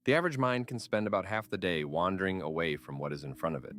The average mind can spend about half the day wandering away from what is in front of it.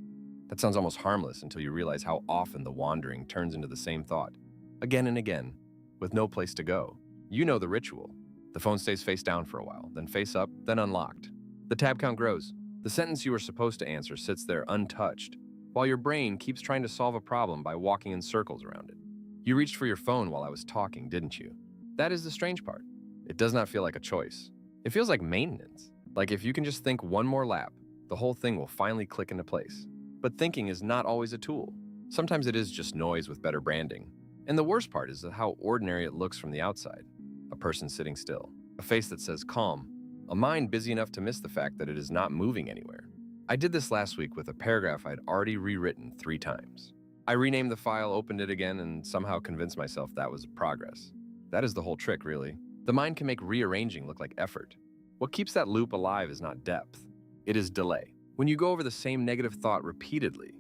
That sounds almost harmless until you realize how often the wandering turns into the same thought, again and again, with no place to go. You know the ritual. The phone stays face down for a while, then face up, then unlocked. The tab count grows. The sentence you were supposed to answer sits there untouched, while your brain keeps trying to solve a problem by walking in circles around it. You reached for your phone while I was talking, didn't you? That is the strange part. It does not feel like a choice. It feels like maintenance. Like if you can just think one more lap, the whole thing will finally click into place. But thinking is not always a tool. Sometimes it is just noise with better branding. And the worst part is how ordinary it looks from the outside. A person sitting still, a face that says calm, a mind busy enough to miss the fact that it is not moving anywhere. I did this last week with a paragraph I'd already rewritten 3 times. I renamed the file, opened it again, and somehow convinced myself that was progress. That is the whole trick, really. The mind can make rearranging look like effort. What keeps that loop alive is not depth. It is delay. When you go over the same negative thought repeatedly,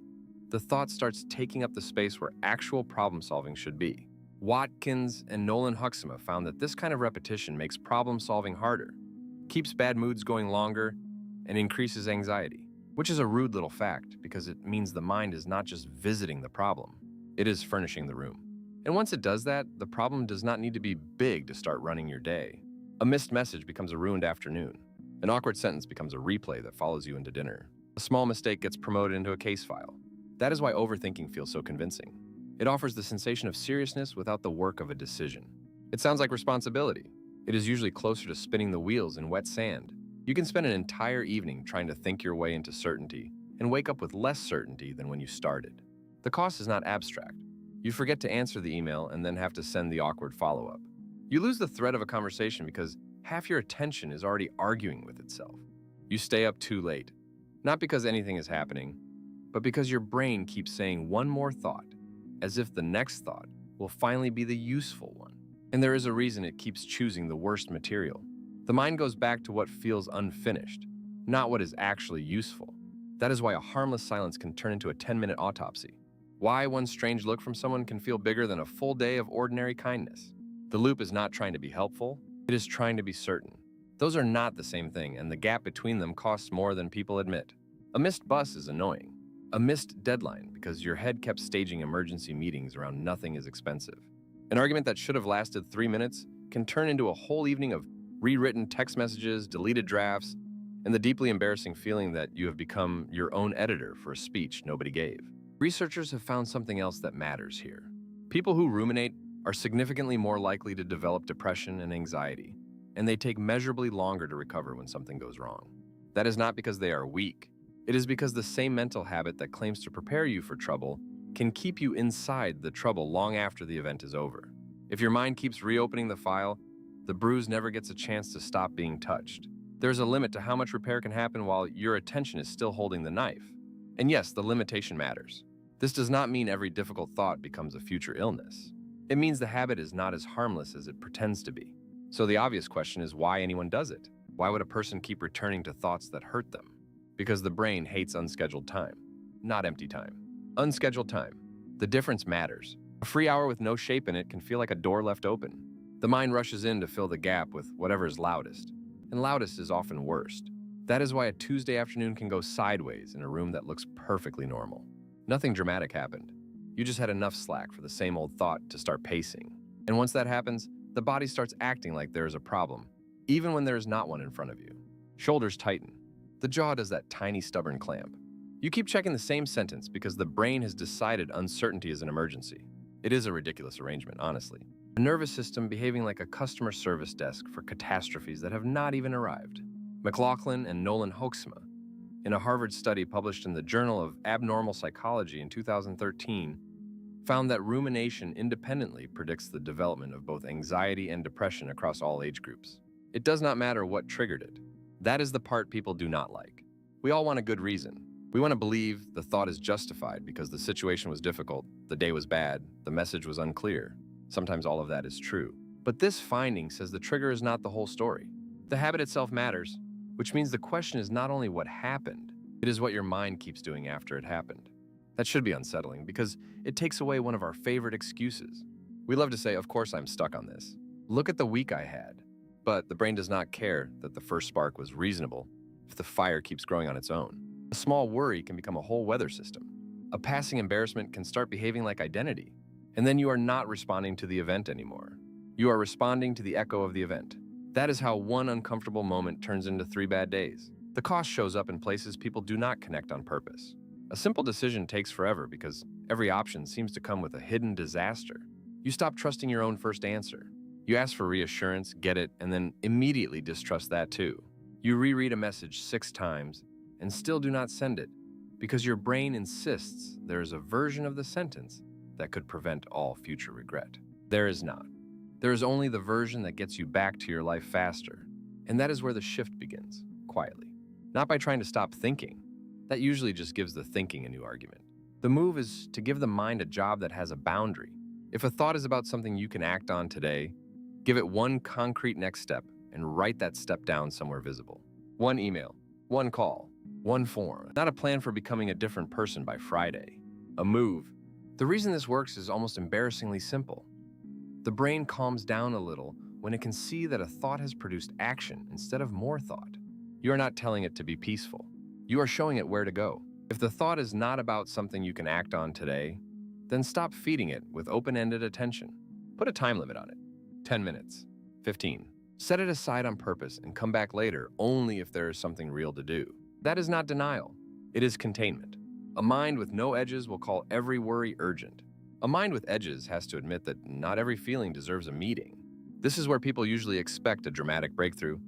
the thought starts taking up the space where actual problem solving should be. Watkins and Nolan Huxema found that this kind of repetition makes problem solving harder, keeps bad moods going longer, and increases anxiety, which is a rude little fact because it means the mind is not just visiting the problem, it is furnishing the room. And once it does that, the problem does not need to be big to start running your day. A missed message becomes a ruined afternoon. An awkward sentence becomes a replay that follows you into dinner. A small mistake gets promoted into a case file. That is why overthinking feels so convincing. It offers the sensation of seriousness without the work of a decision. It sounds like responsibility. It is usually closer to spinning the wheels in wet sand. You can spend an entire evening trying to think your way into certainty and wake up with less certainty than when you started. The cost is not abstract. You forget to answer the email and then have to send the awkward follow-up. You lose the thread of a conversation because half your attention is already arguing with itself. You stay up too late, not because anything is happening, but because your brain keeps saying one more thought, as if the next thought will finally be the useful one. And there is a reason it keeps choosing the worst material. The mind goes back to what feels unfinished, not what is actually useful. That is why a harmless silence can turn into a 10-minute autopsy. Why one strange look from someone can feel bigger than a full day of ordinary kindness. The loop is not trying to be helpful, it is trying to be certain. Those are not the same thing, and the gap between them costs more than people admit. A missed bus is annoying. A missed deadline because your head kept staging emergency meetings around nothing is expensive. An argument that should have lasted 3 minutes can turn into a whole evening of rewritten text messages, deleted drafts, and the deeply embarrassing feeling that you have become your own editor for a speech nobody gave. Researchers have found something else that matters here. People who ruminate are significantly more likely to develop depression and anxiety, and they take measurably longer to recover when something goes wrong. That is not because they are weak. It is because the same mental habit that claims to prepare you for trouble can keep you inside the trouble long after the event is over. If your mind keeps reopening the file, the bruise never gets a chance to stop being touched. There's a limit to how much repair can happen while your attention is still holding the knife. And yes, the limitation matters. This does not mean every difficult thought becomes a future illness. It means the habit is not as harmless as it pretends to be. So the obvious question is why anyone does it? Why would a person keep returning to thoughts that hurt them? Because the brain hates unscheduled time, not empty time. Unscheduled time. The difference matters. A free hour with no shape in it can feel like a door left open. The mind rushes in to fill the gap with whatever is loudest, and loudest is often worst. That is why a Tuesday afternoon can go sideways in a room that looks perfectly normal. Nothing dramatic happened. You just had enough slack for the same old thought to start pacing. And once that happens, the body starts acting like there is a problem, even when there is not one in front of you. Shoulders tighten. The jaw does that tiny stubborn clamp. You keep checking the same sentence because the brain has decided uncertainty is an emergency. It is a ridiculous arrangement, honestly. A nervous system behaving like a customer service desk for catastrophes that have not even arrived. McLaughlin and Nolan Hoeksma, in a Harvard study published in the Journal of Abnormal Psychology in 2013, found that rumination independently predicts the development of both anxiety and depression across all age groups. It does not matter what triggered it. That is the part people do not like. We all want a good reason. We want to believe the thought is justified because the situation was difficult, the day was bad, the message was unclear. Sometimes all of that is true. But this finding says the trigger is not the whole story. The habit itself matters, which means the question is not only what happened, it is what your mind keeps doing after it happened. That should be unsettling because it takes away one of our favorite excuses. We love to say, of course I'm stuck on this. Look at the week I had. But the brain does not care that the first spark was reasonable if the fire keeps growing on its own. A small worry can become a whole weather system. A passing embarrassment can start behaving like identity. And then you are not responding to the event anymore. You are responding to the echo of the event. That is how one uncomfortable moment turns into 3 bad days. The cost shows up in places people do not connect on purpose. A simple decision takes forever because every option seems to come with a hidden disaster. You stop trusting your own first answer. You ask for reassurance, get it, and then immediately distrust that too. You reread a message 6 times and still do not send it because your brain insists there is a version of the sentence that could prevent all future regret. There is not. There is only the version that gets you back to your life faster. And that is where the shift begins, quietly. Not by trying to stop thinking. That usually just gives the thinking a new argument. The move is to give the mind a job that has a boundary. If a thought is about something you can act on today, give it one concrete next step and write that step down somewhere visible. One email, one call, one form. Not a plan for becoming a different person by Friday. A move. The reason this works is almost embarrassingly simple. The brain calms down a little when it can see that a thought has produced action instead of more thought. You are not telling it to be peaceful. You are showing it where to go. If the thought is not about something you can act on today, then stop feeding it with open-ended attention. Put a time limit on it. 10 minutes, 15. Set it aside on purpose and come back later only if there is something real to do. That is not denial. It is containment. A mind with no edges will call every worry urgent. A mind with edges has to admit that not every feeling deserves a meeting. This is where people usually expect a dramatic breakthrough,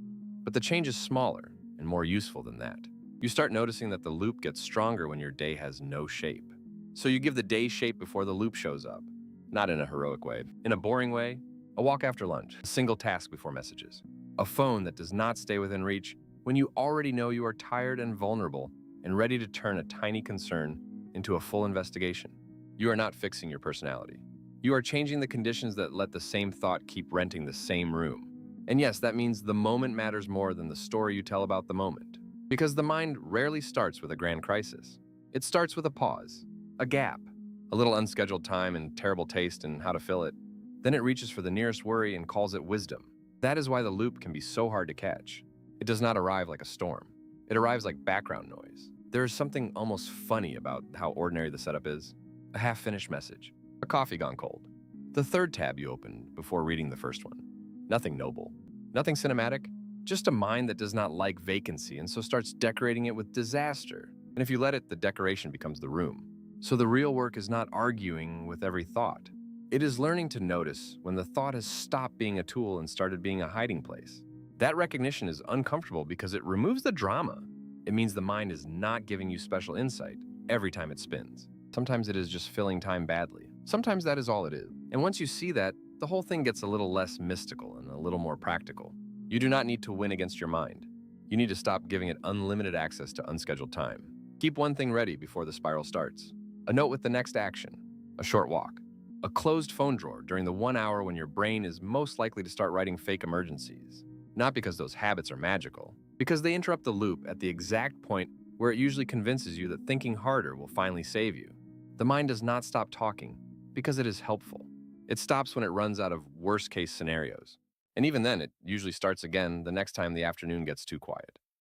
but the change is smaller and more useful than that. You start noticing that the loop gets stronger when your day has no shape. So you give the day shape before the loop shows up. Not in a heroic way. In a boring way, a walk after lunch, a single task before messages, a phone that does not stay within reach when you already know you are tired and vulnerable and ready to turn a tiny concern into a full investigation. You are not fixing your personality. You are changing the conditions that let the same thought keep renting the same room. And yes, that means the moment matters more than the story you tell about the moment. Because the mind rarely starts with a grand crisis. It starts with a pause, a gap, a little unscheduled time and terrible taste and how to fill it. Then it reaches for the nearest worry and calls it wisdom. That is why the loop can be so hard to catch. It does not arrive like a storm. It arrives like background noise. There is something almost funny about how ordinary the setup is. A half-finished message, a coffee gone cold, the third tab you opened before reading the first one. Nothing noble, nothing cinematic, just a mind that does not like vacancy and so starts decorating it with disaster. And if you let it, the decoration becomes the room. So the real work is not arguing with every thought. It is learning to notice when the thought has stopped being a tool and started being a hiding place. That recognition is uncomfortable because it removes the drama. It means the mind is not giving you special insight every time it spins. Sometimes it is just filling time badly. Sometimes that is all it is. And once you see that, the whole thing gets a little less mystical and a little more practical. You do not need to win against your mind. You need to stop giving it unlimited access to unscheduled time. Keep one thing ready before the spiral starts. A note with the next action, a short walk, a closed phone drawer during the 1 hour when your brain is most likely to start writing fake emergencies. Not because those habits are magical, because they interrupt the loop at the exact point where it usually convinces you that thinking harder will finally save you. The mind does not stop talking because it is helpful. It stops when it runs out of worst-case scenarios. And even then, it usually starts again the next time the afternoon gets too quiet.